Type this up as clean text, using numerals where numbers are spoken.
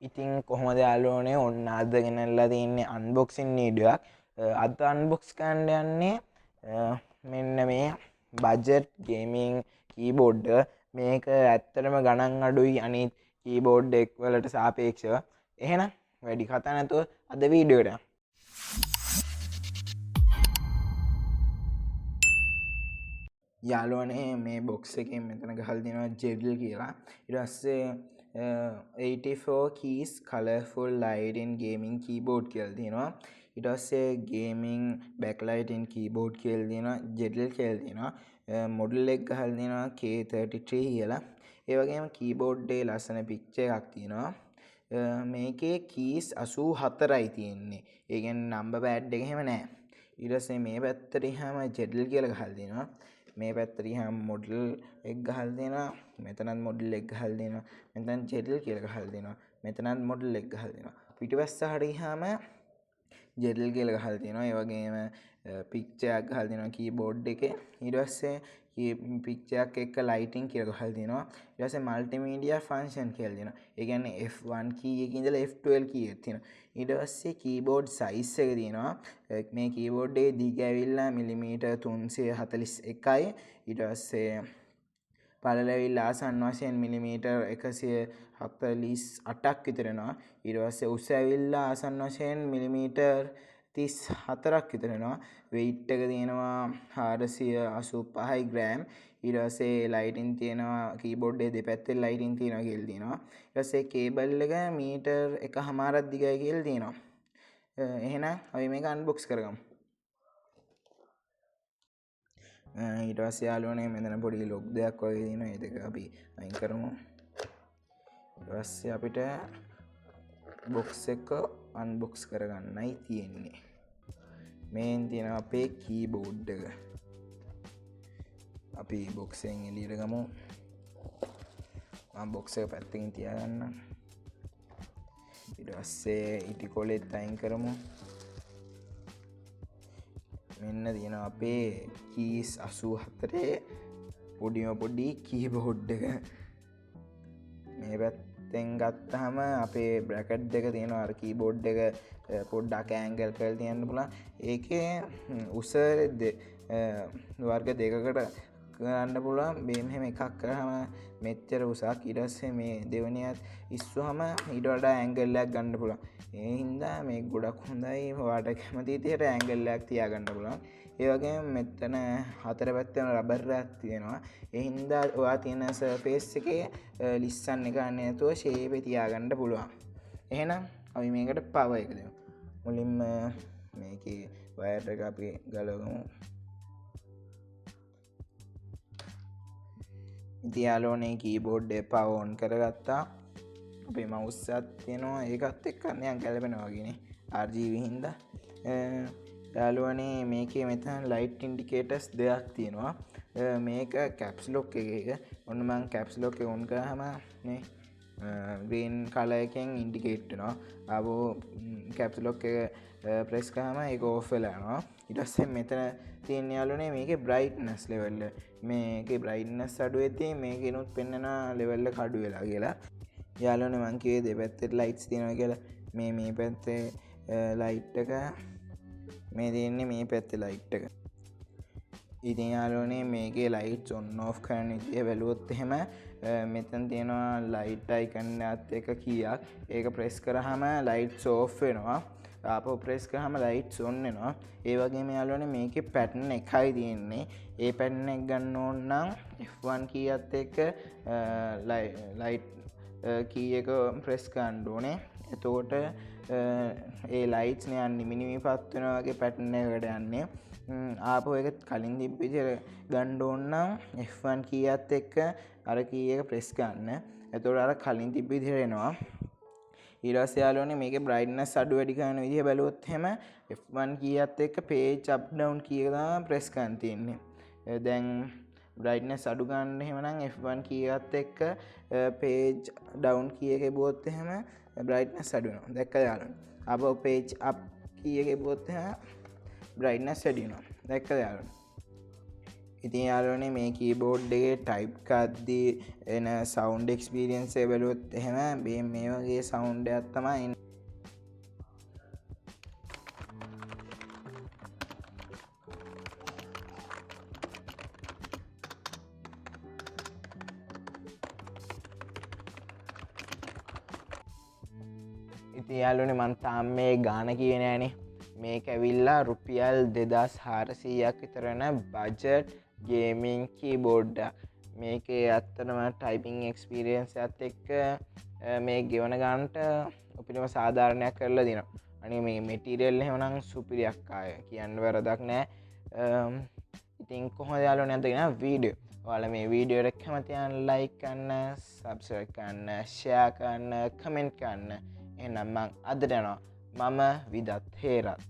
ඉතින් කොහොමද යාළුවනේ ඔන්න අද ගෙනල්ලා තියෙන්නේ අන්බොක්සින් වීඩියෝ එකක්. අද අන්බොක්ස් කරන්න යන්නේ මෙන්න මේ බජට් ගේමින් කීබෝඩ් එක. මේක ඇත්තටම ගණන් අඩුයි අනිත් කීබෝඩ් එක වලට සාපේක්ෂව. එහෙනම් වැඩි කතා නැතුව අද වීඩියෝ එකට යමු. යාළුවනේ මේ බොක්ස් එකෙන් මෙතන ගහලා තියෙනවා ජෙඩල් කියලා. ඊට පස්සේ 84 keys colorful light in gaming keyboard කියලා තියෙනවා. ඊට පස්සේ gaming backlight in keyboard කියලා තියෙනවා. ජෙඩල් කියලා තියෙනවා. මොඩල් එක ගහලා තියෙනවා K33 කියලා. ඒ වගේම keyboard එකේ ලස්සන picture එකක් තියෙනවා. මේකේ keys 84යි තියෙන්නේ. ඒ කියන්නේ number pad එක එහෙම නැහැ. ඊට පස්සේ මේ පැත්තට ගියාම ජෙඩල් කියලා ගහලා තියෙනවා. මේ පැත්තට ගියාම මොඩල් එක ගහලා දෙනවා. මෙතනත් මොඩල් එක ගහලා දෙනවා. මෙතන ජෙඩල් කියලා ගහලා දෙනවා. මෙතනත් මොඩල් එක ගහලා දෙනවා. පිටිපස්සට ගියාම ජෙඩල් කියලා ගහලා තියෙනවා. ඒ වගේම පික්චර් එකක් ගහලා දෙනවා කීබෝඩ් එකේ. ඊට පස්සේ පික්චර් එකක් එක්ක ලයිටින් කියලා ගහලා දෙනවා. ඊට පස්සේ මල්ටිමීඩියා ෆන්ක්ෂන් කියලා දෙනවා. ඒ කියන්නේ F1 කී එකේ ඉඳලා F12 කී එක තියෙනවා. ඊට පස්සේ කීබෝඩ් සයිස් එක තියෙනවා. මේ කීබෝඩ් එකේ දිග ඇවිල්ලා මිලිමීටර් 341යි. ඊට පස්සේ පළල ඇවිල්ලා ආසන්න වශයෙන් මිලිමීටර් 148ක් විතර වෙනවා. ඊට පස්සේ උස ඇවිල්ලා ආසන්න වශයෙන් මිලිමීටර් 34ක් විතර වෙනවා. weight එක තියෙනවා 485 ග්‍රෑම්. ඊට පස්සේ ලයිටින් තියෙනවා කීබෝඩ් එකේ දෙපැත්තේ ලයිටින් තියෙනවා කියලා තියෙනවා. ඊට පස්සේ කේබල් එක මීටර් 1.5ක් දිගයි කියලා තියෙනවා. එහෙනම් අපි මේක අන්බොක්ස් කරගමු. ඊට පස්සේ යාළුවනේ මෙතන පොඩි ලොක් දෙයක් වගේ තියෙනවා. ඒ දෙක අපි අයින් කරමු. ඊට පස්සේ අපිට බොක්ස් එක අන්බොක්ස් කරගන්නයි තියෙන්නේ. මේන් තියෙන අපේ කීබෝඩ් එක. අපි බොක්ස් එකෙන් එළියට ගමු. මම බොක්ස් එක පැත්තකින් තියාගන්නම්. ඊට පස්සේ ඉටි කොලෙත් අයින් කරමු. මෙන්න තියෙනවා අපේ කීස් 84 පොඩිම පොඩි කීබෝඩ් එක. මේ පැත්තෙන් ගත්තාම අපේ බ්‍රැකට් දෙක තියෙනවා. අර කීබෝඩ් එක පොඩ්ඩක් ඇන්ගල් කරලා තියන්න පුළුවන්. ඒකේ උස වර්ග දෙකකට කරන්න පුළුවන්. මේ මෙහෙම එකක් කරාම මෙච්චර උසක්. ඊට පස්සේ මේ දෙවෙනියත් ඉස්සුවම ඊට වඩා ඇන්ගල් එකක් ගන්න පුළුවන්. ඒ හින්දා මේ ගොඩක් හොඳයි. ඔයාලට කැමති විදිහට ඇන්ගල් එකක් තියාගන්න පුළුවන්. ඒ වගේම මෙතන හතර පැත්තෙම රබර් එකක් තියෙනවා. ඒ හින්දා ඔයා තියෙන සර්ෆේස් එකේ ලිස්සන්න එක නැතුව ෂේප් එක තියාගන්න පුළුවන්. එහෙනම් අපි මේකට පවර් එක දෙමු. මුලින්ම මේකේ වයර් එක අපි ගලවමු. ඉතින් යාළුවනේ කීබෝඩ් එක පවර් ඔන් කරගත්තා. අපේ මවුස් එකක් තියෙනවා. ඒකත් එක්ක නිකන් ගැලපෙනවා වගේනේ. RGB හින්දා. යාළුවනේ මේකේ මෙතන ලයිට් ඉන්ඩිකේටර්ස් දෙකක් තියෙනවා. මේක කැප්ස් ලොක් එකක. ඔන්න මම කැප්ස් ලොක් එක ඔන් කරාම මේ green color එකෙන් ඉන්ඩිකේට් වෙනවා. ආවෝ කැප්ස් ලොක් එක ප්‍රෙස් කරාම ඒක ඕෆ් වෙලා යනවා. ඊට පස්සේ මෙතන තියෙන යාළුවනේ මේකේ brightness level එක. මේකේ brightness අඩු වෙද්දී මේකේනොත් පෙන්නන level එක අඩු වෙලා කියලා. යාළුවනේ මං කිව්වේ දෙපැත්තේ lights තියෙනවා කියලා. මේ පැත්තේ light එක මේ තියෙන්නේ මේ පැත්තේ light එක. ඉතින් යාළුවනේ මේකේ lights on off කරන විදිය බැලුවොත් එහෙම මෙතන තියෙනවා light icon එකත් එක කීයක්. ඒක press කරාම lights off වෙනවා. ආපහු press කරාම lights on වෙනවා. ඒ වගේම යාළුවනේ මේකේ pattern එකයි තියෙන්නේ. ඒ pattern එක ගන්න ඕන නම් F1 කීයත් එක්ක light key එක press කරන්න ඕනේ. එතකොට ඒ lights නේ යන්නේ මිනිමිපත් වෙනවා වගේ pattern එකකට යන්නේ. ආපහු ඒක කලින් තිබ්බ විදිහට ගන්න ඕන නම් F1 කීයත් එක්ක අර කී එක press කරන්න. එතකොට අර කලින් තිබ්බ විදිහට එනවා. ඊට පස්සේ යාළුවනේ මේකේ brightness අඩු වැඩි කරන විදිහ බැලුවොත් එහෙම F1 කීයත් එක්ක page up down කී එක තමයි press කරන්න තියෙන්නේ. දැන් brightness අඩු ගන්න එහෙම නම් F1 කීයත් එක්ක page down කී එක එබුවොත් එහෙම brightness අඩු වෙනවා. දැක්කද යාළුවනේ? ආපහු page up කී එක එබුවොත් එහෙම brightness වැඩි වෙනවා. දැක්කද යාළුවනේ? ඉතින් යාළුවනේ මේ කීබෝඩ් එකේ ටයිප් කරද්දී එන සවුන්ඩ් එක්ස්පීරියන්ස් එක බැලුවොත් එහෙම මේ වගේ සවුන්ඩ් එකක් තමයි එන්නේ. ඉතින් යාළුවනේ මං තාම මේ ගාන කියේ නෑනේ. මේක ඇවිල්ලා රුපියල් 2400ක් විතර යන බජට් ගේමින් කීබෝඩ් එකක්. මේකේ ඇත්තටම ටයිපින් එක්ස්පීරියන්ස් එකත් එක්ක මේ ගෙවන ගානට උපරිම සාධාරණයක් කරලා දෙනවා. අනේ මේ මෙටීරියල් එහෙමනම් සුපිරියක් ආය කියන්න වැරදක් නෑ. ඉතින් කොහොමද යාළුවනේ අද වීඩියෝ. ඔයාලා මේ වීඩියෝ එක කැමති නම් ලයික් කරන්න, සබ්ස්ක්‍රයිබ් කරන්න, ෂෙයා කරන්න, කමෙන්ට් කරන්න. එහෙනම් මං අදට යනවා. මම විදත් හේරත්.